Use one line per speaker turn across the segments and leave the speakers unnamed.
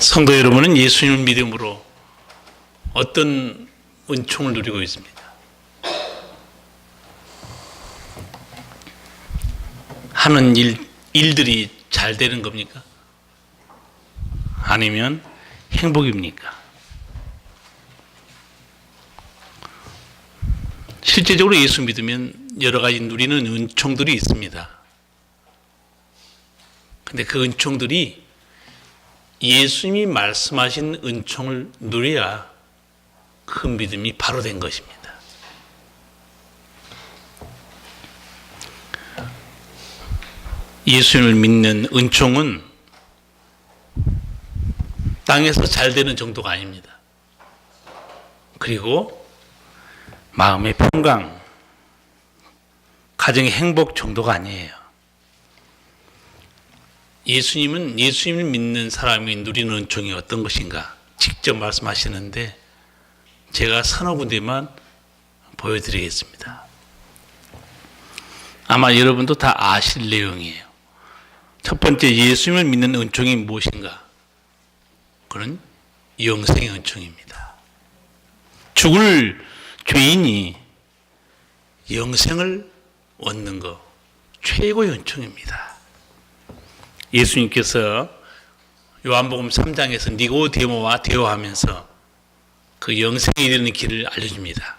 성도 여러분은 예수님을 믿음으로 어떤 은총을 누리고 있습니다. 하는 일들이 잘 되는 겁니까? 아니면 행복입니까? 실제적으로 예수 믿으면 여러 가지 누리는 은총들이 있습니다. 근데 그 은총들이 예수님이 말씀하신 은총을 누려야 그 믿음이 바로 된 것입니다. 예수님을 믿는 은총은 땅에서 잘 되는 정도가 아닙니다. 그리고 마음의 평강, 가정의 행복 정도가 아니에요. 예수님은 예수님을 믿는 사람이 누리는 은총이 어떤 것인가 직접 말씀하시는데 제가 서너 군데만 보여드리겠습니다. 아마 여러분도 다 아실 내용이에요. 첫 번째, 예수님을 믿는 은총이 무엇인가? 그는 영생의 은총입니다. 죽을 죄인이 영생을 얻는 것, 최고의 은총입니다. 예수님께서 요한복음 3장에서 니고데모와 대화하면서 그 영생에 이르는 길을 알려줍니다.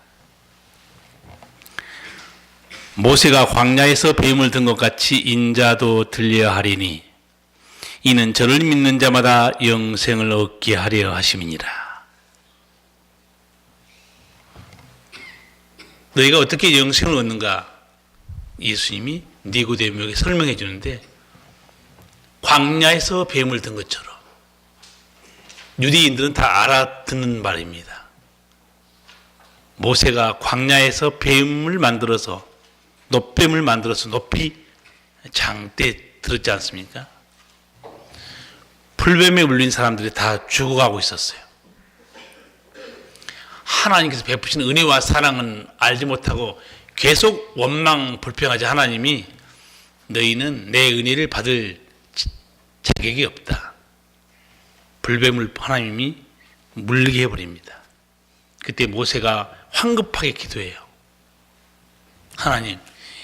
모세가 광야에서 뱀을 든 것 같이 인자도 들려야 하리니 이는 저를 믿는 자마다 영생을 얻게 하려 하심이니라. 너희가 어떻게 영생을 얻는가? 예수님이 니고데모에게 설명해 주는데 광야에서 뱀을 든 것처럼 유대인들은 다 알아듣는 말입니다. 모세가 광야에서 뱀을 만들어서 놋뱀을 만들어서 높이 장대에 들었지 않습니까? 풀뱀에 물린 사람들이 다 죽어가고 있었어요. 하나님께서 베푸시는 은혜와 사랑은 알지 못하고 계속 원망 불평하지 하나님이 너희는 내 은혜를 받을 자격이 없다. 불뱀을 하나님이 물리게 해버립니다. 그때 모세가 황급하게 기도해요. 하나님,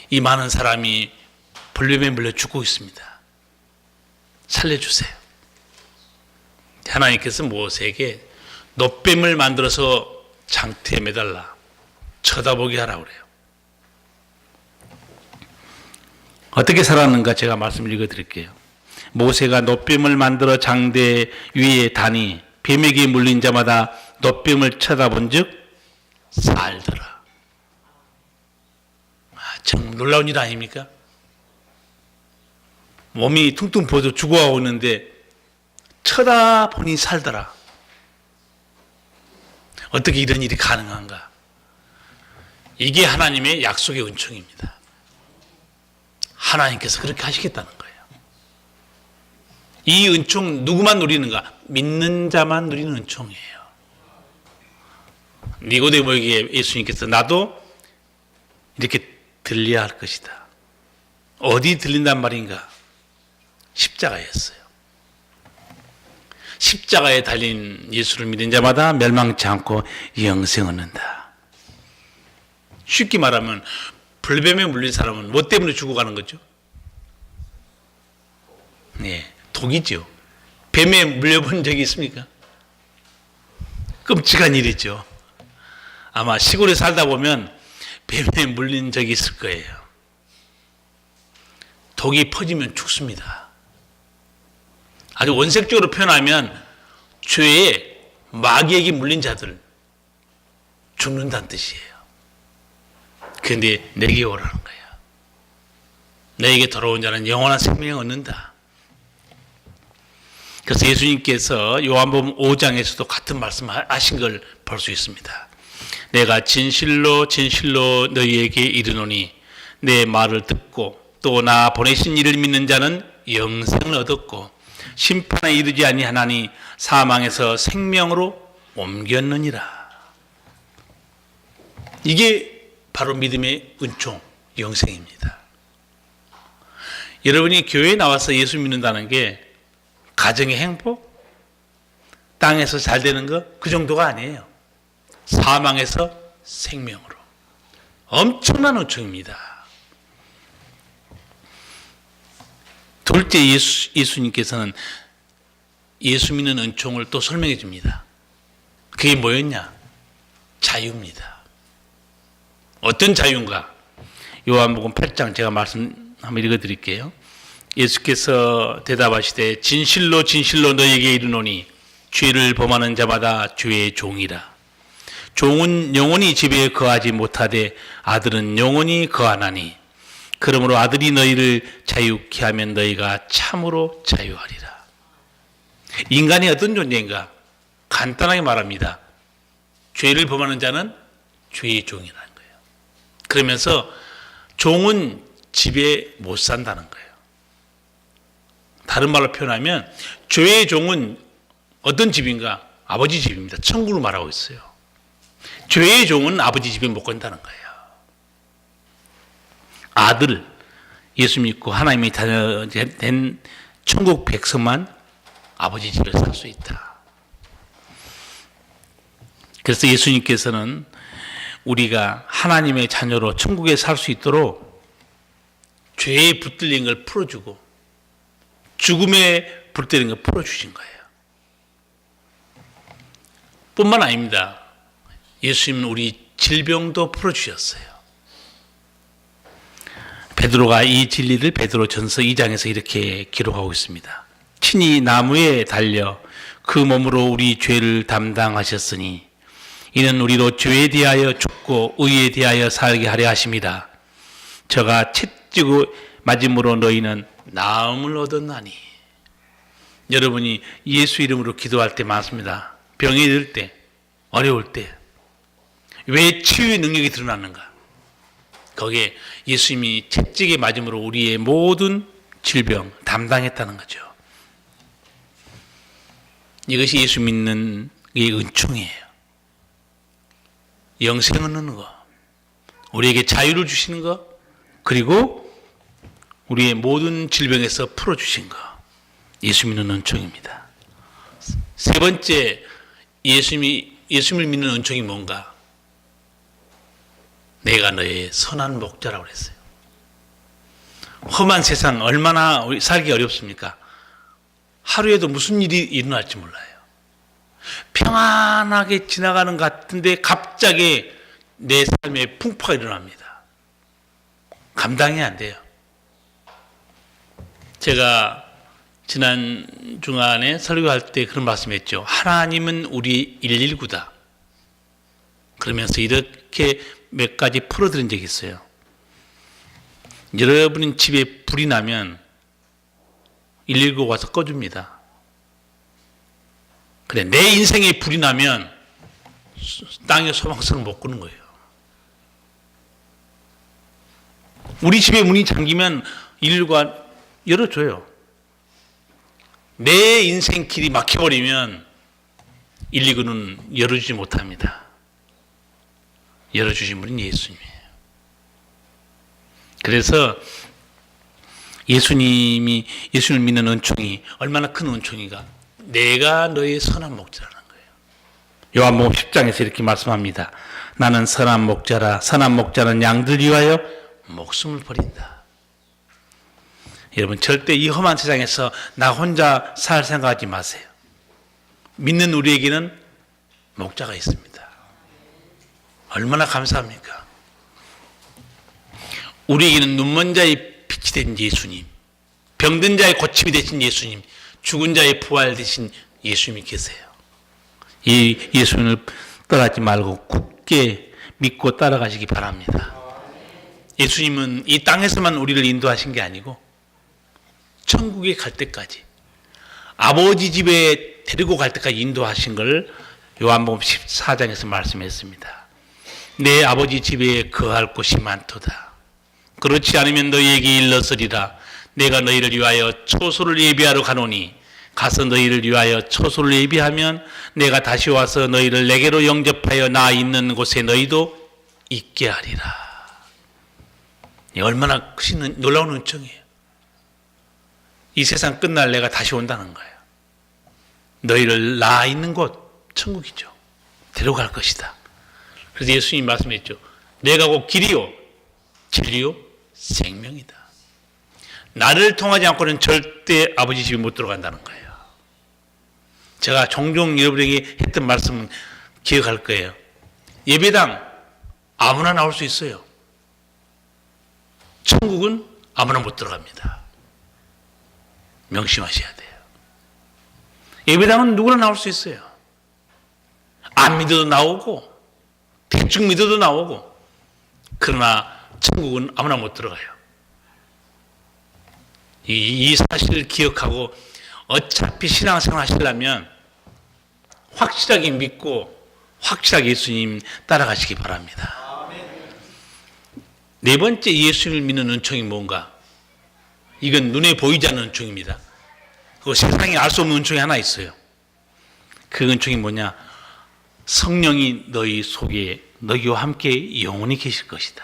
이 많은 사람이 불뱀에 물려 죽고 있습니다. 살려주세요. 하나님께서 모세에게 놋뱀을 만들어서 장대에 매달라 쳐다보게 하라고 그래요. 어떻게 살았는가 제가 말씀을 읽어드릴게요. 모세가 놋뱀을 만들어 장대 위에 다니 뱀에게 물린 자마다 놋뱀을 쳐다본 즉 살더라. 참 놀라운 일 아닙니까? 몸이 퉁퉁 부어서 죽어가고 있는데 쳐다보니 살더라. 어떻게 이런 일이 가능한가? 이게 하나님의 약속의 은총입니다. 하나님께서 그렇게 하시겠다는 거예요. 이 은총 누구만 누리는가? 믿는 자만 누리는 은총이에요. 니고데모에게 예수님께서 나도 이렇게 들려야 할 것이다. 어디 들린단 말인가? 십자가였어요. 십자가에 달린 예수를 믿는 자마다 멸망치 않고 영생을 얻는다. 쉽게 말하면 불뱀에 물린 사람은 뭐 때문에 죽어가는 거죠? 네, 독이죠. 뱀에 물려본 적이 있습니까? 끔찍한 일이죠. 아마 시골에 살다 보면 뱀에 물린 적이 있을 거예요. 독이 퍼지면 죽습니다. 아주 원색적으로 표현하면 죄에 마귀에게 물린 자들 죽는다는 뜻이에요. 그런데 내게 오라는 거예요. 너에게 돌아온 자는 영원한 생명을 얻는다. 그래서 예수님께서 요한복음 5장에서도 같은 말씀하신 걸 볼 수 있습니다. 내가 진실로 진실로 너희에게 이르노니 내 말을 듣고 또 나 보내신 이를 믿는 자는 영생을 얻었고 심판에 이르지 아니하나니 사망에서 생명으로 옮겼느니라. 이게 바로 믿음의 은총, 영생입니다. 여러분이 교회에 나와서 예수 믿는다는 게 가정의 행복, 땅에서 잘 되는 거 그 정도가 아니에요. 사망에서 생명으로. 엄청난 은총입니다. 둘째, 예수님께서는 예수 믿는 은총을 또 설명해 줍니다. 그게 뭐였냐? 자유입니다. 어떤 자유인가? 요한복음 8장 제가 말씀 한번 읽어드릴게요. 예수께서 대답하시되 진실로 진실로 너희에게 이르노니 죄를 범하는 자마다 죄의 종이라. 종은 영원히 집에 거하지 못하되 아들은 영원히 거하나니 그러므로 아들이 너희를 자유케 하면 너희가 참으로 자유하리라. 인간이 어떤 존재인가? 간단하게 말합니다. 죄를 범하는 자는 죄의 종이라는 거예요. 그러면서 종은 집에 못 산다는 거예요. 다른 말로 표현하면 죄의 종은 어떤 집인가? 아버지 집입니다. 천국을 말하고 있어요. 죄의 종은 아버지 집에 못 간다는 거예요. 아들, 예수 믿고 하나님의 자녀된 천국 백성만 아버지 집에 살 수 있다. 그래서 예수님께서는 우리가 하나님의 자녀로 천국에 살 수 있도록 죄에 붙들린 걸 풀어주고 죽음에 붙들린 걸 풀어주신 거예요. 뿐만 아닙니다. 예수님은 우리 질병도 풀어주셨어요. 베드로가 이 진리를 베드로전서 2장에서 이렇게 기록하고 있습니다. 친히 나무에 달려 그 몸으로 우리 죄를 담당하셨으니 이는 우리로 죄에 대하여 죽고 의에 대하여 살게 하려 하심이라. 저가 채찍을 맞음으로 너희는 나음을 얻었나니. 여러분이 예수 이름으로 기도할 때 많습니다. 병이 들 때, 어려울 때 왜 치유의 능력이 드러나는가? 거기에 예수님이 채찍에 맞음으로 우리의 모든 질병 담당했다는 거죠. 이것이 예수 믿는 게 은총이에요. 영생을 얻는 거, 우리에게 자유를 주시는 거, 그리고 우리의 모든 질병에서 풀어주신 거, 예수 믿는 은총입니다. 세 번째, 예수님을 믿는 은총이 뭔가? 내가 너의 선한 목자라고 그랬어요. 험한 세상 얼마나 살기 어렵습니까? 하루에도 무슨 일이 일어날지 몰라요. 평안하게 지나가는 것 같은데 갑자기 내 삶에 풍파가 일어납니다. 감당이 안 돼요. 제가 지난 주간에 설교할 때 그런 말씀했죠. 하나님은 우리 119다. 그러면서 이렇게 몇 가지 풀어드린 적이 있어요. 여러분 집에 불이 나면 119 와서 꺼줍니다. 그래, 내 인생에 불이 나면 땅의 소방서를 못 끄는 거예요. 우리 집에 문이 잠기면 119가 열어줘요. 내 인생 길이 막혀버리면 119는 열어주지 못합니다. 열어주신 분은 예수님이에요. 그래서 예수님을 믿는 은총이 얼마나 큰 은총인가? 내가 너의 선한 목자라는 거예요. 요한복음 10장에서 이렇게 말씀합니다. 나는 선한 목자라. 선한 목자는 양들 위하여 목숨을 버린다. 여러분 절대 이 험한 세상에서 나 혼자 살 생각하지 마세요. 믿는 우리에게는 목자가 있습니다. 얼마나 감사합니까? 우리에게는 눈먼 자의 빛이 된 예수님, 병든 자의 고침이 되신 예수님, 죽은 자의 부활 되신 예수님이 계세요. 이 예수님을 떠나지 말고 굳게 믿고 따라가시기 바랍니다. 예수님은 이 땅에서만 우리를 인도하신 게 아니고 천국에 갈 때까지, 아버지 집에 데리고 갈 때까지 인도하신 걸 요한복음 14장에서 말씀했습니다. 내 아버지 집에 거할 곳이 많도다. 그렇지 않으면 너희에게 일렀으리라. 내가 너희를 위하여 초소를 예비하러 가노니 가서 너희를 위하여 초소를 예비하면 내가 다시 와서 너희를 내게로 영접하여 나 있는 곳에 너희도 있게 하리라. 얼마나 크신 놀라운 은총이에요. 이 세상 끝날 내가 다시 온다는 거예요. 너희를 나 있는 곳 천국이죠. 데려갈 것이다. 그래서 예수님이 말씀했죠. 내가 곧 길이요 진리요 생명이다. 나를 통하지 않고는 절대 아버지 집에 못 들어간다는 거예요. 제가 종종 여러분에게 했던 말씀 기억할 거예요. 예배당 아무나 나올 수 있어요. 천국은 아무나 못 들어갑니다. 명심하셔야 돼요. 예배당은 누구나 나올 수 있어요. 안 믿어도 나오고 대충 믿어도 나오고, 그러나 천국은 아무나 못 들어가요. 이 사실을 기억하고 어차피 신앙생활 하시려면 확실하게 믿고 확실하게 예수님 따라가시기 바랍니다. 네 번째 예수님을 믿는 은총이 뭔가? 이건 눈에 보이지 않는 은총입니다. 그 세상에 알 수 없는 은총이 하나 있어요. 그 은총이 뭐냐? 성령이 너희 속에 너희와 함께 영원히 계실 것이다.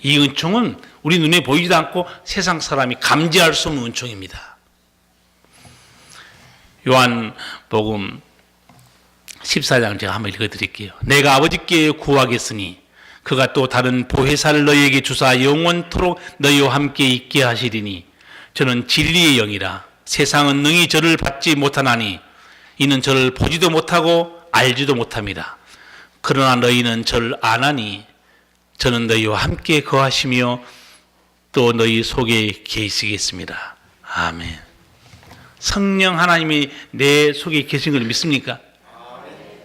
이 은총은 우리 눈에 보이지도 않고 세상 사람이 감지할 수 없는 은총입니다. 요한복음 14장 제가 한번 읽어드릴게요. 내가 아버지께 구하겠으니 그가 또 다른 보혜사를 너희에게 주사 영원토록 너희와 함께 있게 하시리니 저는 진리의 영이라 세상은 능히 저를 받지 못하나니 이는 저를 보지도 못하고 알지도 못합니다. 그러나 너희는 저를 아나니 저는 너희와 함께 거하시며 또 너희 속에 계시겠습니다. 아멘. 성령 하나님이 내 속에 계신 걸 믿습니까? 아멘.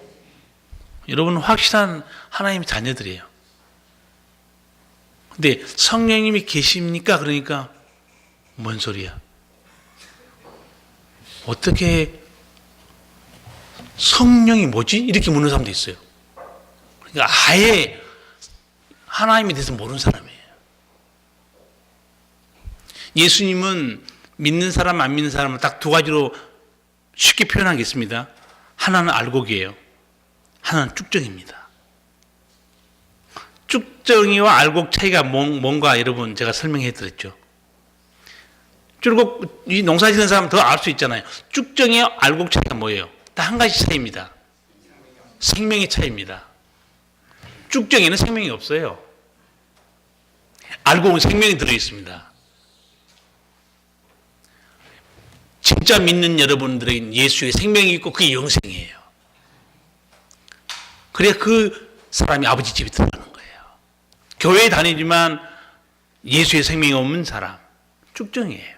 여러분 확실한 하나님의 자녀들이에요. 근데 성령님이 계십니까? 그러니까 뭔 소리야? 어떻게 성령이 뭐지? 이렇게 묻는 사람도 있어요. 그러니까 아예 하나님에 대해서 모르는 사람이에요. 예수님은 믿는 사람, 안 믿는 사람을 딱 두 가지로 쉽게 표현하겠습니다. 하나는 알곡이에요. 하나는 쭉정입니다. 쭉정이와 알곡 차이가 뭔가 여러분 제가 설명해 드렸죠. 쭉곡, 이 농사 짓는 사람 더 알 수 있잖아요. 쭉정이와 알곡 차이가 뭐예요? 딱 한 가지 차이입니다. 생명의 차이입니다. 쭉정에는 생명이 없어요. 알곡은 생명이 들어있습니다. 진짜 믿는 여러분들에게는 예수의 생명이 있고 그게 영생이에요. 그래야 그 사람이 아버지 집에 들어가는 거예요. 교회에 다니지만 예수의 생명이 없는 사람, 쭉정이에요.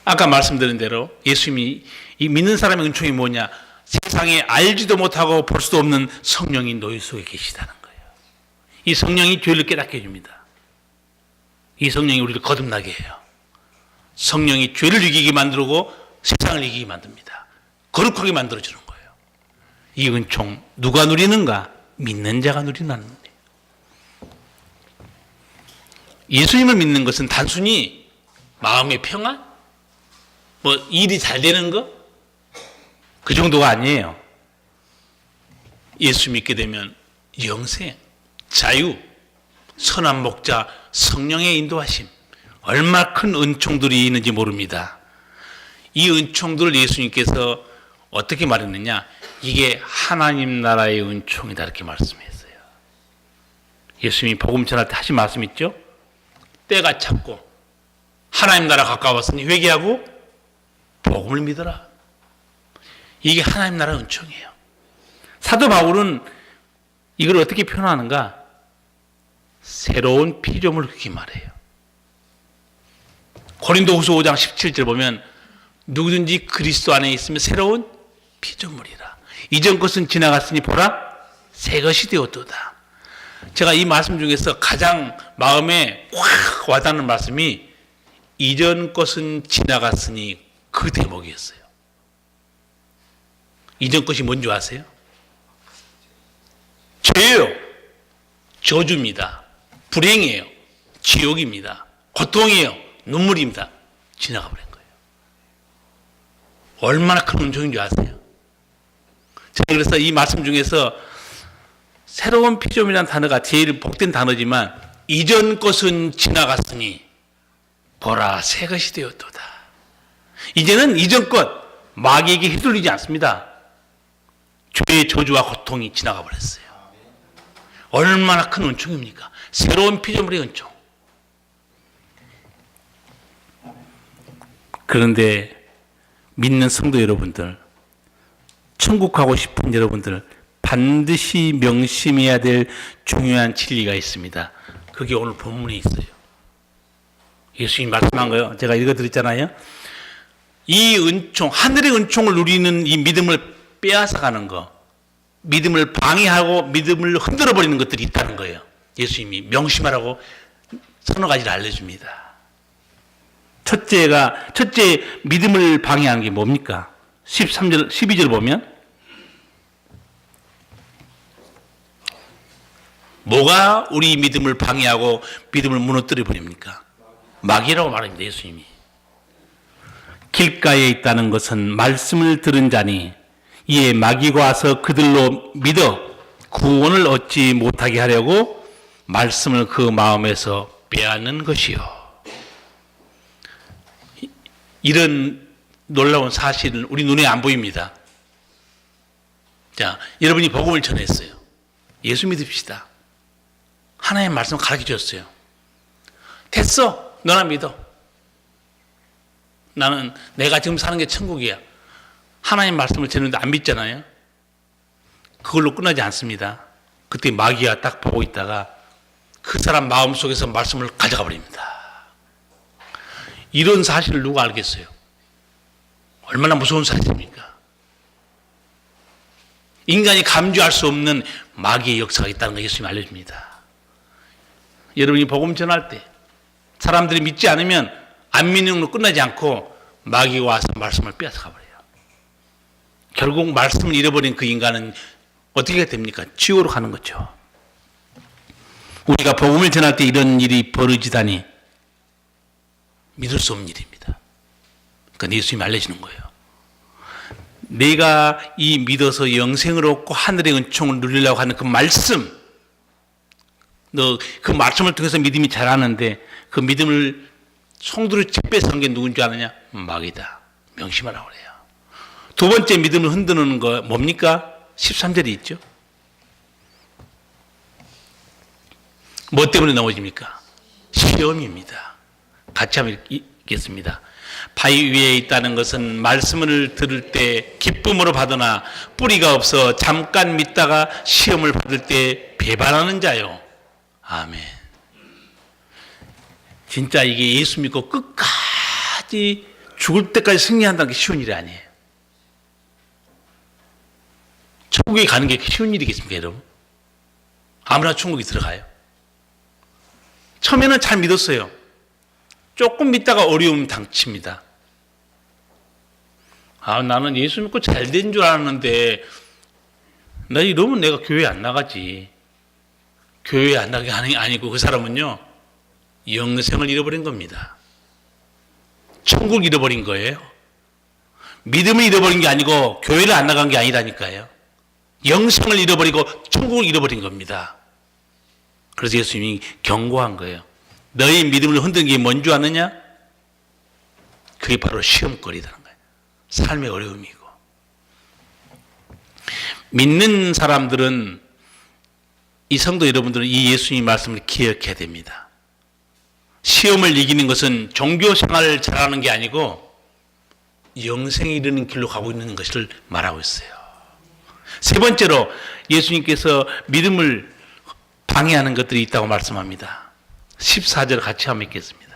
아까 말씀드린 대로 예수님이 이 믿는 사람의 은총이 뭐냐? 세상에 알지도 못하고 볼 수도 없는 성령이 너희 속에 계시다는 거예요. 이 성령이 죄를 깨닫게 해줍니다. 이 성령이 우리를 거듭나게 해요. 성령이 죄를 이기게 만들고 세상을 이기게 만듭니다. 거룩하게 만들어주는 거예요. 이 은총 누가 누리는가? 믿는 자가 누리는 거예요. 예수님을 믿는 것은 단순히 마음의 평안? 뭐 일이 잘 되는 거? 그 정도가 아니에요. 예수 믿게 되면 영생, 자유, 선한 목자, 성령의 인도하심, 얼마나 큰 은총들이 있는지 모릅니다. 이 은총들을 예수님께서 어떻게 말했느냐? 이게 하나님 나라의 은총이다 이렇게 말씀했어요. 예수님이 복음 전할 때 하신 말씀 있죠? 때가 찼고 하나님 나라 가까웠으니 회개하고 복음을 믿어라. 이게 하나님 나라의 은총이에요. 사도 바울은 이걸 어떻게 표현하는가? 새로운 피조물 그렇게 말해요. 고린도후서 5장 17절 보면 누구든지 그리스도 안에 있으면 새로운 피조물이라. 이전 것은 지나갔으니 보라 새 것이 되었도다. 제가 이 말씀 중에서 가장 마음에 확 와닿는 말씀이 이전 것은 지나갔으니 그 대목이었어요. 이전 것이 뭔지 아세요? 죄예요. 저주입니다. 불행이에요. 지옥입니다. 고통이에요. 눈물입니다. 지나가 버린 거예요. 얼마나 큰 은총인 줄 아세요? 제가 그래서 이 말씀 중에서 새로운 피조물이라는 단어가 제일 복된 단어지만 이전 것은 지나갔으니 보라 새 것이 되었도다. 이제는 이전껏 마귀에게 휘둘리지 않습니다. 죄의 저주와 고통이 지나가 버렸어요. 얼마나 큰 은총입니까? 새로운 피조물의 은총. 그런데 믿는 성도 여러분들, 천국 가고 싶은 여러분들, 반드시 명심해야 될 중요한 진리가 있습니다. 그게 오늘 본문에 있어요. 예수님이 말씀한 거예요. 제가 읽어드렸잖아요. 이 은총, 하늘의 은총을 누리는 이 믿음을 빼앗아가는 거, 믿음을 방해하고 믿음을 흔들어버리는 것들이 있다는 거예요. 예수님이 명심하라고 서너 가지를 알려줍니다. 첫째 믿음을 방해하는 게 뭡니까? 13절, 12절 보면 뭐가 우리 믿음을 방해하고 믿음을 무너뜨려 버립니까? 마귀라고 말합니다. 예수님이. 길가에 있다는 것은 말씀을 들은 자니 이에 마귀가 와서 그들로 믿어 구원을 얻지 못하게 하려고 말씀을 그 마음에서 빼앗는 것이요. 이런 놀라운 사실은 우리 눈에 안 보입니다. 자, 여러분이 복음을 전했어요. 예수 믿읍시다. 하나님의 말씀을 가르쳐 줬어요. 됐어. 너나 믿어. 나는 내가 지금 사는 게 천국이야. 하나님 말씀을 전했는데 안 믿잖아요. 그걸로 끝나지 않습니다. 그때 마귀가 딱 보고 있다가 그 사람 마음속에서 말씀을 가져가 버립니다. 이런 사실을 누가 알겠어요? 얼마나 무서운 사실입니까? 인간이 감지할 수 없는 마귀의 역사가 있다는 걸 예수님이 알려줍니다. 여러분이 복음 전할 때 사람들이 믿지 않으면 안 믿는 걸로 끝나지 않고 마귀가 와서 말씀을 빼앗아가 버려요. 결국 말씀을 잃어버린 그 인간은 어떻게 됩니까? 지옥으로 가는 거죠. 우리가 복음을 전할 때 이런 일이 벌어지다니 믿을 수 없는 일입니다. 그러니까 예수님이 알려주는 거예요. 내가 이 믿어서 영생을 얻고 하늘의 은총을 누리려고 하는 그 말씀, 너 그 말씀을 통해서 믿음이 자라는데 그 믿음을 송두리 뺏어간 게 누군지 아느냐? 마귀다. 명심하라고 그래요. 두 번째 믿음을 흔드는 거 뭡니까? 13절이 있죠. 뭐 때문에 넘어집니까? 시험입니다. 같이 한번 읽겠습니다. 바위 위에 있다는 것은 말씀을 들을 때 기쁨으로 받으나 뿌리가 없어 잠깐 믿다가 시험을 받을 때 배반하는 자요. 아멘. 진짜 이게 예수 믿고 끝까지 죽을 때까지 승리한다는 게 쉬운 일이 아니에요. 천국에 가는 게 쉬운 일이겠습니까, 여러분? 아무나 천국에 들어가요. 처음에는 잘 믿었어요. 조금 믿다가 어려움 당칩니다. 나는 예수 믿고 잘 된 줄 알았는데, 나 이러면 내가 교회 안 나가지. 교회 안 나가게 하는 게 아니고 그 사람은요, 영생을 잃어버린 겁니다. 천국을 잃어버린 거예요. 믿음을 잃어버린 게 아니고 교회를 안 나간 게 아니라니까요. 영생을 잃어버리고 천국을 잃어버린 겁니다. 그래서 예수님이 경고한 거예요. 너희 믿음을 흔드는 게 뭔 줄 아느냐? 그게 바로 시험거리라는 거예요. 삶의 어려움이고. 믿는 사람들은, 이 성도 여러분들은 이 예수님 말씀을 기억해야 됩니다. 시험을 이기는 것은 종교 생활을 잘하는 게 아니고 영생에 이르는 길로 가고 있는 것을 말하고 있어요. 세 번째로 예수님께서 믿음을 방해하는 것들이 있다고 말씀합니다. 14절 같이 한번 읽겠습니다.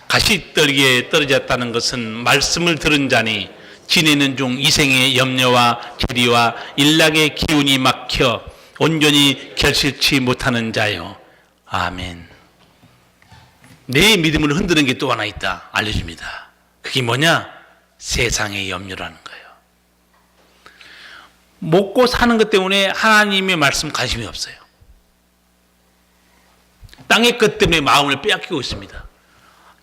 가시떨기에 떨어졌다는 것은 말씀을 들은 자니 지내는 중 이생의 염려와 계리와 일락의 기운이 막혀 온전히 결실치 못하는 자요. 아멘. 내 믿음을 흔드는 게 또 하나 있다 알려줍니다. 그게 뭐냐? 세상의 염려라는 거예요. 먹고 사는 것 때문에 하나님의 말씀 관심이 없어요. 땅의 것 때문에 마음을 빼앗기고 있습니다.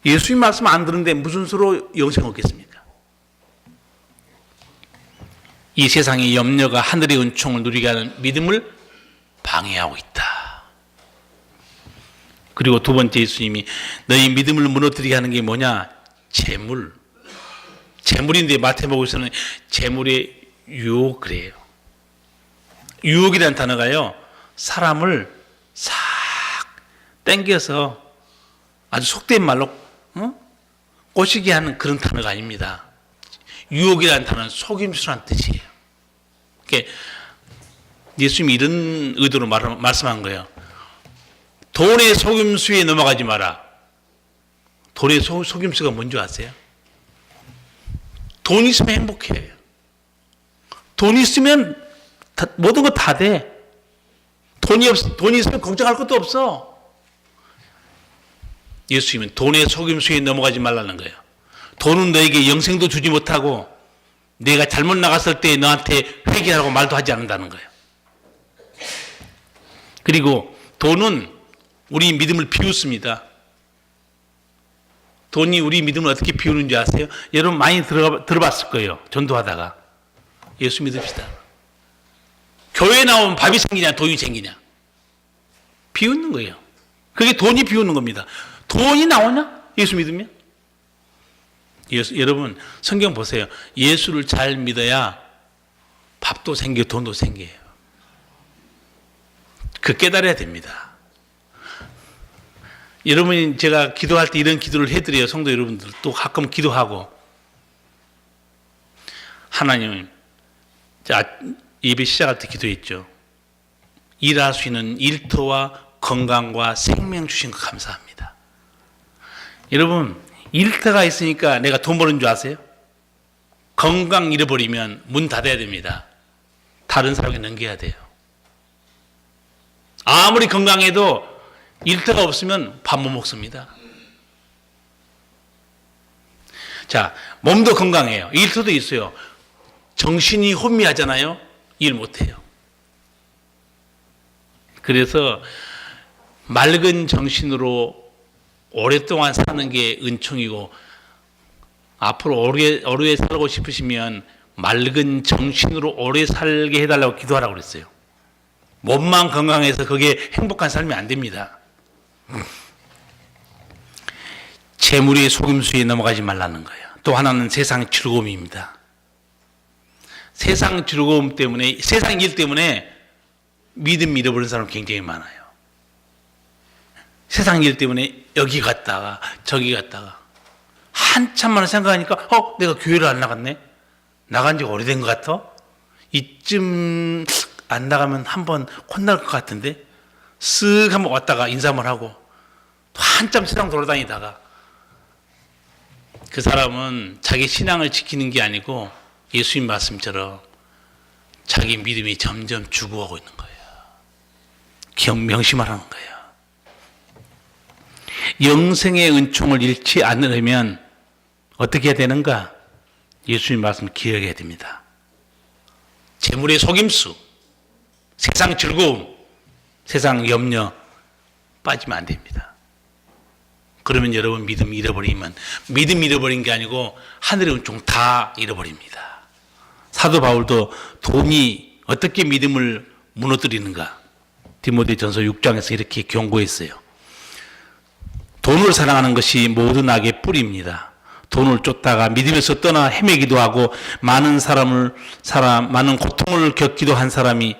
예수님 말씀 안 듣는데 무슨 수로 영생 얻겠습니까? 이 세상의 염려가 하늘의 은총을 누리게 하는 믿음을 방해하고 있다. 그리고 두 번째 예수님이 너희 믿음을 무너뜨리게 하는 게 뭐냐? 재물, 재물인데 마태복음에서는 재물의 유혹 그래요. 유혹이라는 단어가요, 사람을 싹 땡겨서 아주 속된 말로 꼬시게 하는 그런 단어가 아닙니다. 유혹이라는 단어는 속임수라는 뜻이에요. 그러니까 예수님이 이런 의도로 말씀한 거예요. 돈의 속임수에 넘어가지 마라. 돈의 속임수가 뭔지 아세요? 돈 있으면 행복해. 돈 있으면 모든 거 다 돼. 돈이 있으면 걱정할 것도 없어. 예수님은 돈의 속임수에 넘어가지 말라는 거예요. 돈은 너에게 영생도 주지 못하고 내가 잘못 나갔을 때 너한테 회개하라고 말도 하지 않는다는 거예요. 그리고 돈은 우리 믿음을 비웃습니다. 돈이 우리 믿음을 어떻게 비우는지 아세요? 여러분 많이 들어봤을 거예요. 전도하다가. 예수 믿읍시다. 교회 나오면 밥이 생기냐 돈이 생기냐. 비웃는 거예요. 그게 돈이 비웃는 겁니다. 돈이 나오냐? 예수 믿으면? 여러분 성경 보세요. 예수를 잘 믿어야 밥도 생겨 돈도 생겨요. 그 깨달아야 됩니다. 여러분이 제가 기도할 때 이런 기도를 해드려요. 성도 여러분들 또 가끔 기도하고, 하나님, 예배 시작할 때 기도했죠. 일할 수 있는 일터와 건강과 생명 주신 거 감사합니다. 여러분 일터가 있으니까 내가 돈 버는 줄 아세요? 건강 잃어버리면 문 닫아야 됩니다. 다른 사람에게 넘겨야 돼요. 아무리 건강해도 일터가 없으면 밥 못 먹습니다. 자, 몸도 건강해요. 일터도 있어요. 정신이 혼미하잖아요. 일 못해요. 그래서 맑은 정신으로 오랫동안 사는 게 은총이고, 앞으로 오래 살고 싶으시면 맑은 정신으로 오래 살게 해달라고 기도하라고 그랬어요. 몸만 건강해서 그게 행복한 삶이 안 됩니다. 재물의 속임수에 넘어가지 말라는 거예요. 또 하나는 세상 즐거움입니다. 세상 즐거움 때문에, 세상 일 때문에 믿음 잃어버린 사람 굉장히 많아요. 세상 일 때문에 여기 갔다가 저기 갔다가 한참만 생각하니까 내가 교회를 안 나갔네? 나간 지가 오래된 것 같아? 이쯤 안 나가면 한번 혼날 것 같은데? 쓱 한번 왔다가 인사 한번 하고 또 한참 세상 돌아다니다가, 그 사람은 자기 신앙을 지키는 게 아니고 예수님 말씀처럼 자기 믿음이 점점 죽어가고 있는 거예요. 명심하라는 거예요. 영생의 은총을 잃지 않으려면 어떻게 해야 되는가? 예수님 말씀을 기억해야 됩니다. 재물의 속임수, 세상 즐거움, 세상 염려 빠지면 안 됩니다. 그러면 여러분 믿음 잃어버리면, 믿음 잃어버린 게 아니고 하늘의 은총 다 잃어버립니다. 사도 바울도 돈이 어떻게 믿음을 무너뜨리는가, 디모데전서 6장에서 이렇게 경고했어요. 돈을 사랑하는 것이 모든 악의 뿌리입니다. 돈을 쫓다가 믿음에서 떠나 헤매기도 하고 많은 고통을 겪기도 한 사람이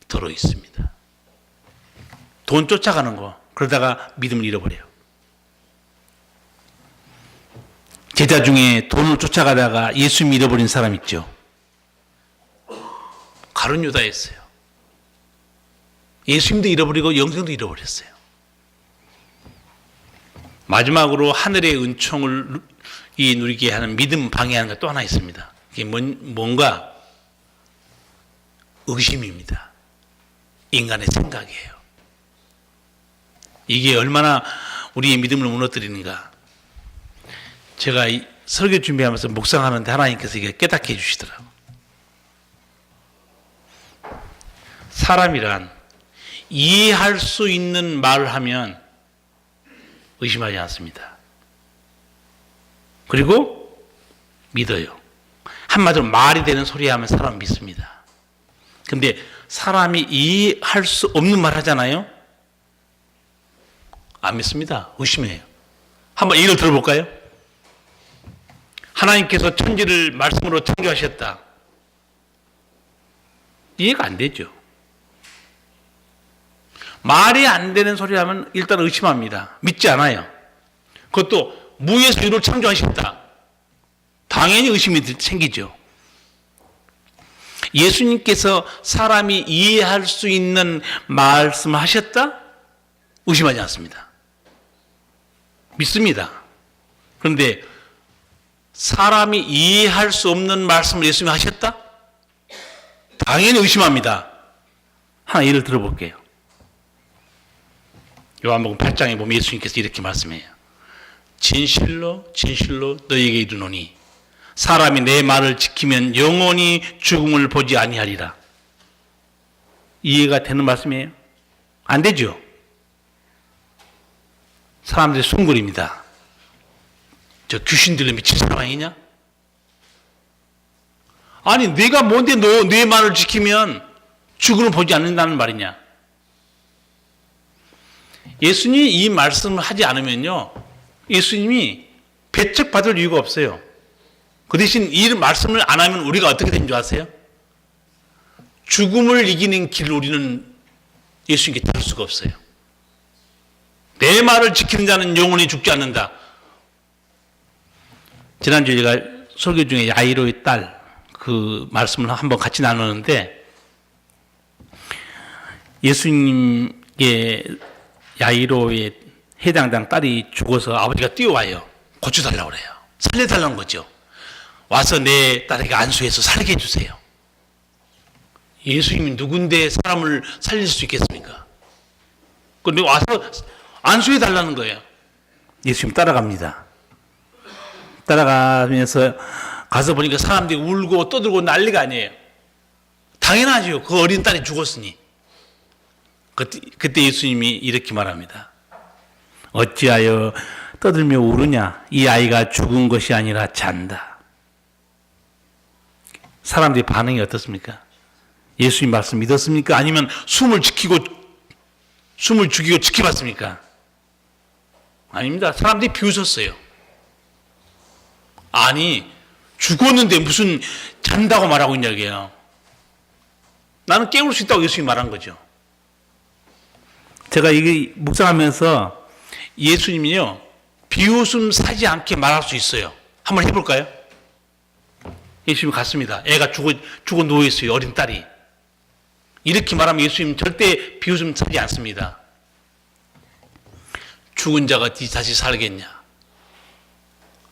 들어 있습니다. 돈 쫓아가는 거, 그러다가 믿음을 잃어버려요. 제자 중에 돈을 쫓아가다가 예수 잃어버린 사람 있죠. 가룟 유다였어요. 예수님도 잃어버리고 영생도 잃어버렸어요. 마지막으로 하늘의 은총을 누리게 하는 믿음 방해하는 것 또 하나 있습니다. 이게 뭔가 의심입니다. 인간의 생각이에요. 이게 얼마나 우리의 믿음을 무너뜨리는가. 제가 설교 준비하면서 묵상하는데 하나님께서 이게 깨닫게 해주시더라고요. 사람이란 이해할 수 있는 말을 하면 의심하지 않습니다. 그리고 믿어요. 한마디로 말이 되는 소리 하면 사람 믿습니다. 근데 사람이 이해할 수 없는 말 하잖아요. 안 믿습니다. 의심해요. 한번 예를 들어볼까요? 하나님께서 천지를 말씀으로 창조하셨다. 이해가 안 되죠. 말이 안 되는 소리 하면 일단 의심합니다. 믿지 않아요. 그것도 무에서 유를 창조하셨다. 당연히 의심이 생기죠. 예수님께서 사람이 이해할 수 있는 말씀을 하셨다? 의심하지 않습니다. 믿습니다. 그런데 사람이 이해할 수 없는 말씀을 예수님이 하셨다? 당연히 의심합니다. 하나 예를 들어볼게요. 요한복음 8장에 보면 예수님께서 이렇게 말씀해요. 진실로 진실로 너희에게 이르노니 사람이 내 말을 지키면 영원히 죽음을 보지 아니하리라. 이해가 되는 말씀이에요? 안 되죠. 사람들이 숭고립니다. 저 귀신들에 미친 사람 아니냐? 아니 내가 뭔데 너 내 말을 지키면 죽음을 보지 않는다는 말이냐? 예수님이 이 말씀을 하지 않으면요, 예수님이 배척받을 이유가 없어요. 그 대신 이 말씀을 안 하면 우리가 어떻게 되는 줄 아세요? 죽음을 이기는 길을 우리는 예수님께 들을 수가 없어요. 내 말을 지키는 자는 영원히 죽지 않는다. 지난주에 제가 설교 중에 야이로의 딸 그 말씀을 한번 같이 나누는데, 예수님께 야이로의 해당당 딸이 죽어서 아버지가 뛰어와요. 고쳐달라고 그래요. 살려달라는 거죠. 와서 내 딸에게 안수해서 살게 해주세요. 예수님이 누군데 사람을 살릴 수 있겠습니까? 그런데 와서 안수해달라는 거예요. 예수님 따라갑니다. 따라가면서 가서 보니까 사람들이 울고 떠들고 난리가 아니에요. 당연하죠. 그 어린 딸이 죽었으니. 그때 예수님이 이렇게 말합니다. 어찌하여 떠들며 울으냐? 이 아이가 죽은 것이 아니라 잔다. 사람들의 반응이 어떻습니까? 예수님 말씀 믿었습니까? 아니면 숨을 죽이고 지켜봤습니까? 아닙니다. 사람들이 비웃었어요. 아니 죽었는데 무슨 잔다고 말하고 있냐 이게요. 나는 깨울 수 있다고 예수님이 말한 거죠. 제가 이게 묵상하면서 예수님이요, 비웃음 사지 않게 말할 수 있어요. 한번 해볼까요? 예수님이 갔습니다. 애가 죽어 누워있어요. 어린 딸이. 이렇게 말하면 예수님 절대 비웃음 사지 않습니다. 죽은 자가 다시 살겠냐?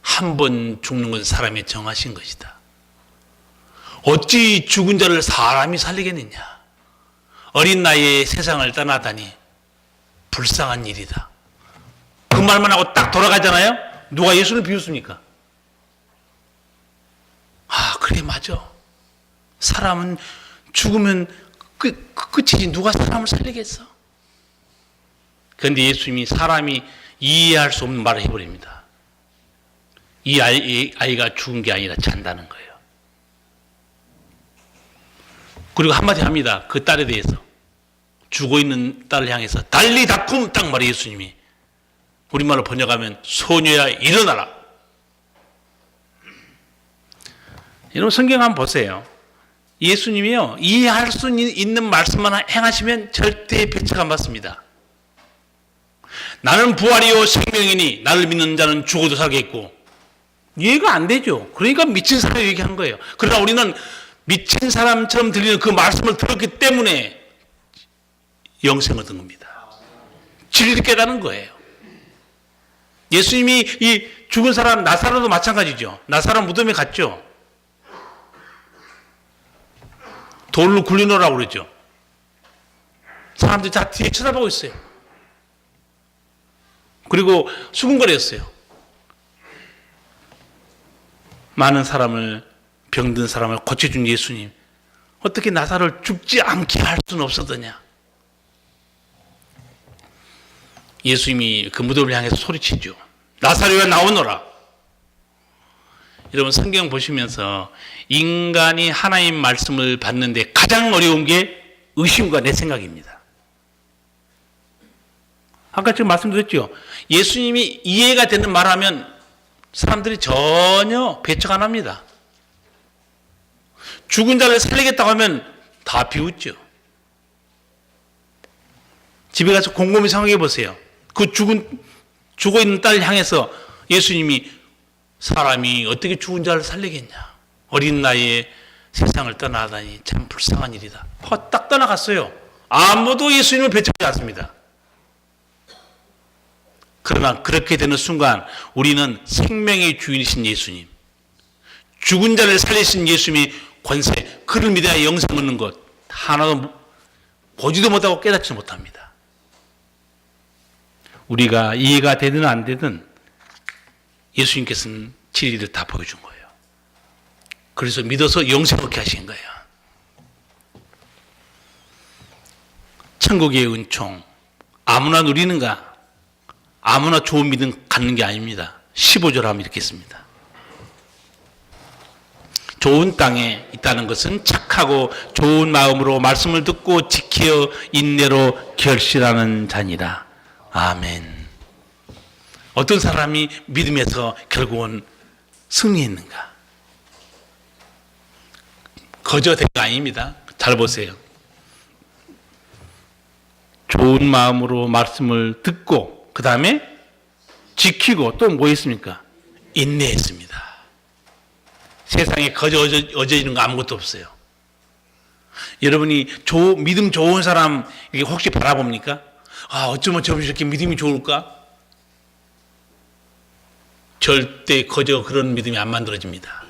한 번 죽는 건 사람이 정하신 것이다. 어찌 죽은 자를 사람이 살리겠느냐? 어린 나이에 세상을 떠나다니 불쌍한 일이다. 그 말만 하고 딱 돌아가잖아요? 누가 예수를 비웃습니까? 아, 그래, 맞아. 사람은 죽으면 끝이지. 누가 사람을 살리겠어? 그런데 예수님이 사람이 이해할 수 없는 말을 해버립니다. 이 아이가 죽은 게 아니라 잔다는 거예요. 그리고 한마디 합니다. 그 딸에 대해서. 죽어있는 딸을 향해서 달리 닥쿰 딱 말해 예수님이. 우리말로 번역하면 소녀야 일어나라. 여러분 성경 한번 보세요. 예수님이요, 이해할 수 있는 말씀만 행하시면 절대 배척 안 받습니다. 나는 부활이요 생명이니 나를 믿는 자는 죽어도 살겠고. 이해가 안 되죠. 그러니까 미친 사람이 얘기한 거예요. 그러나 우리는 미친 사람처럼 들리는 그 말씀을 들었기 때문에 영생을 얻은 겁니다. 진리를 깨닫는 거예요. 예수님이 이 죽은 사람 나사로도 마찬가지죠. 나사로 무덤에 갔죠. 돌로 굴려놓으라고 그랬죠. 사람들이 다 뒤에 쳐다보고 있어요. 그리고 수군거렸어요. 많은 사람을, 병든 사람을 고쳐준 예수님, 어떻게 나사로를 죽지 않게 할 수는 없었더냐? 예수님이 그 무덤을 향해서 소리치죠. 나사로야 나오너라. 여러분 성경 보시면서 인간이 하나님 말씀을 받는데 가장 어려운 게 의심과 내 생각입니다. 아까 지금 말씀드렸죠. 예수님이 이해가 되는 말하면 사람들이 전혀 배척 안 합니다. 죽은 자를 살리겠다고 하면 다 비웃죠. 집에 가서 곰곰이 생각해 보세요. 그 죽어 있는 딸 향해서 예수님이 사람이 어떻게 죽은 자를 살리겠냐. 어린 나이에 세상을 떠나다니 참 불쌍한 일이다. 딱 떠나갔어요. 아무도 예수님을 배척하지 않습니다. 그러나 그렇게 되는 순간 우리는 생명의 주인이신 예수님, 죽은 자를 살리신 예수님의 권세, 그를 믿어야 영생 얻는 것 하나도 보지도 못하고 깨닫지 못합니다. 우리가 이해가 되든 안 되든 예수님께서는 진리를 다 보여준 거예요. 그래서 믿어서 영생 얻게 하신 거예요. 천국의 은총 아무나 누리는가? 아무나 좋은 믿음 갖는 게 아닙니다. 15절 하면 이렇게 씁니다. 좋은 땅에 있다는 것은 착하고 좋은 마음으로 말씀을 듣고 지켜 인내로 결실하는 자니라. 아멘. 어떤 사람이 믿음에서 결국은 승리했는가? 거저된 거 아닙니다. 잘 보세요. 좋은 마음으로 말씀을 듣고 그 다음에 지키고 또 뭐 있습니까? 인내했습니다. 세상에 어져지는 거 아무것도 없어요. 여러분이 믿음 좋은 사람 혹시 바라봅니까? 어쩌면 저분이 이렇게 믿음이 좋을까? 절대 그런 믿음이 안 만들어집니다.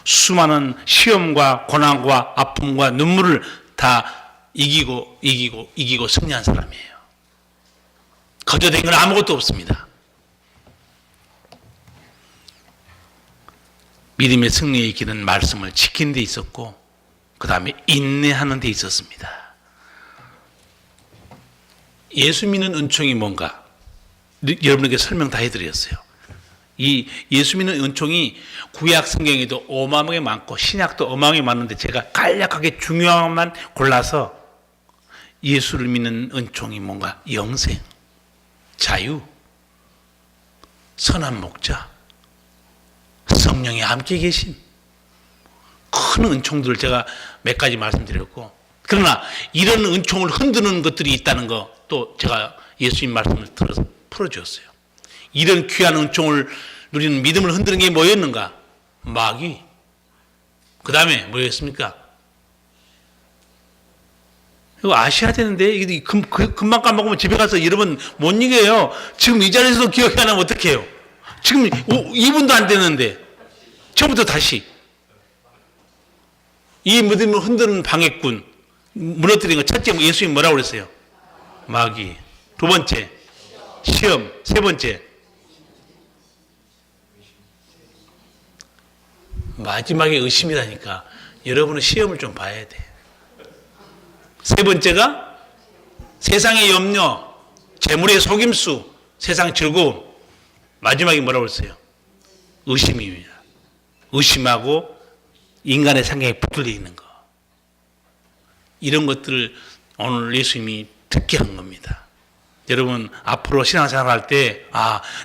수많은 시험과 고난과 아픔과 눈물을 다 이기고 승리한 사람이에요. 거저된 건 아무것도 없습니다. 믿음의 승리의 길은 말씀을 지키는 데 있었고 그 다음에 인내하는 데 있었습니다. 예수 믿는 은총이 뭔가 여러분에게 설명 다 해드렸어요. 이 예수 믿는 은총이 구약 성경에도 어마어마하게 많고 신약도 어마어마하게 많은데 제가 간략하게 중요한 것만 골라서 예수를 믿는 은총이 뭔가 영생, 자유, 선한 목자, 성령이 함께 계신 큰 은총들을 제가 몇 가지 말씀드렸고, 그러나 이런 은총을 흔드는 것들이 있다는 거 또 제가 예수님 말씀을 들어서 풀어주었어요. 이런 귀한 은총을 누리는 믿음을 흔드는 게 뭐였는가? 마귀. 그 다음에 뭐였습니까? 이거 아셔야 되는데 이게 금방 까먹으면 집에 가서 여러 번 못 이겨요. 지금 이 자리에서도 기억이 안 나면 어떡해요? 지금 2분도 안 되는데 처음부터 다시 이 믿음을 흔드는 방해꾼 무너뜨린 거 첫째 예수님 뭐라고 그랬어요? 마귀. 두 번째 시험. 세 번째 마지막에 의심이라니까. 여러분은 시험을 좀 봐야 돼. 세 번째가 세상의 염려, 재물의 속임수, 세상 즐거움. 마지막에 뭐라고 했어요? 의심입니다. 의심하고 인간의 생각에 붙들려 있는 거. 이런 것들을 오늘 예수님이 듣게 한 겁니다. 여러분 앞으로 신앙생활 할 때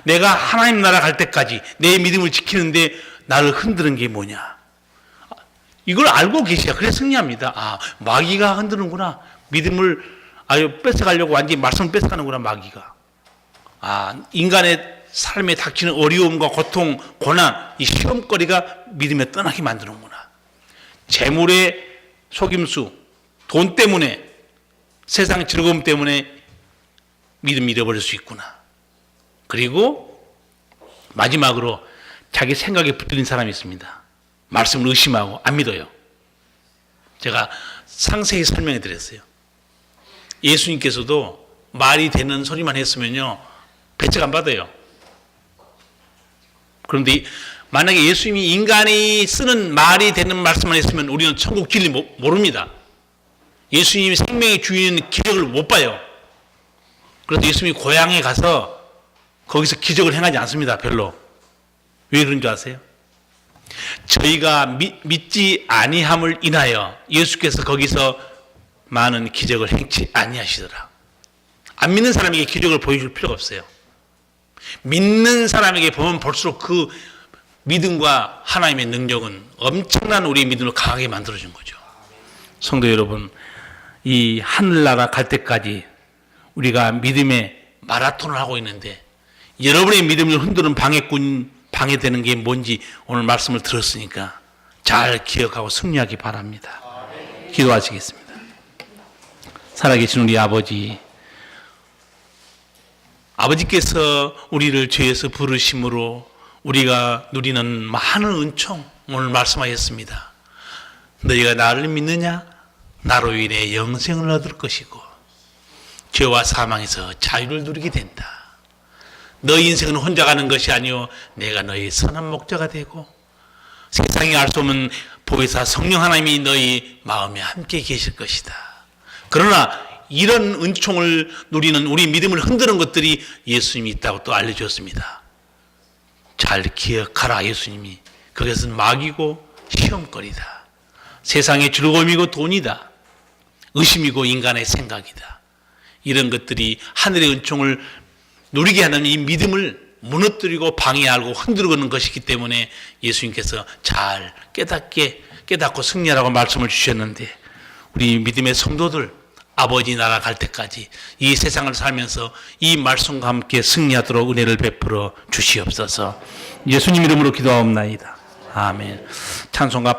내가 하나님 나라 갈 때까지 내 믿음을 지키는데 나를 흔드는 게 뭐냐? 이걸 알고 계셔야 그래 승리합니다. 마귀가 흔드는구나. 믿음을 뺏어가려고 완전히 말씀을 뺏어가는구나 마귀가. 인간의 삶에 닥치는 어려움과 고통, 고난, 이 시험거리가 믿음에 떠나게 만드는구나. 재물의 속임수, 돈 때문에, 세상 즐거움 때문에 믿음 잃어버릴 수 있구나. 그리고 마지막으로 자기 생각에 붙들린 사람이 있습니다. 말씀을 의심하고 안 믿어요. 제가 상세히 설명해 드렸어요. 예수님께서도 말이 되는 소리만 했으면요 배척 안 받아요. 그런데 만약에 예수님이 인간이 쓰는 말이 되는 말씀만 했으면 우리는 천국 진리 모릅니다. 예수님이 생명의 주인인 기적을 못 봐요. 그래서 예수님이 고향에 가서 거기서 기적을 행하지 않습니다. 별로. 왜 그런 줄 아세요? 저희가 믿지 아니함을 인하여 예수께서 거기서 많은 기적을 행치 아니하시더라. 안 믿는 사람에게 기적을 보여줄 필요가 없어요. 믿는 사람에게 보면 볼수록 그 믿음과 하나님의 능력은 엄청난 우리의 믿음을 강하게 만들어준 거죠. 성도 여러분, 이 하늘나라 갈 때까지 우리가 믿음의 마라톤을 하고 있는데 여러분의 믿음을 흔드는 방해되는 게 뭔지 오늘 말씀을 들었으니까 잘 기억하고 승리하기 바랍니다. 기도하시겠습니다. 살아계신 우리 아버지께서 우리를 죄에서 부르심으로 우리가 누리는 많은 은총 오늘 말씀하셨습니다. 너희가 나를 믿느냐? 나로 인해 영생을 얻을 것이고 죄와 사망에서 자유를 누리게 된다. 너희 인생은 혼자 가는 것이 아니요 내가 너희 선한 목자가 되고 세상이 알 수 없는 보혜사 성령 하나님이 너희 마음에 함께 계실 것이다. 그러나 이런 은총을 누리는 우리 믿음을 흔드는 것들이 예수님이 있다고 또 알려주었습니다. 잘 기억하라. 예수님이 그것은 마귀고 시험거리다. 세상의 즐거움이고 돈이다. 의심이고 인간의 생각이다. 이런 것들이 하늘의 은총을 누리게 하는 이 믿음을 무너뜨리고 방해하고 흔들어가는 것이기 때문에 예수님께서 잘 깨닫고 승리하라고 말씀을 주셨는데 우리 믿음의 성도들 아버지 나라 갈 때까지 이 세상을 살면서 이 말씀과 함께 승리하도록 은혜를 베풀어 주시옵소서. 예수님 이름으로 기도하옵나이다. 아멘. 찬송가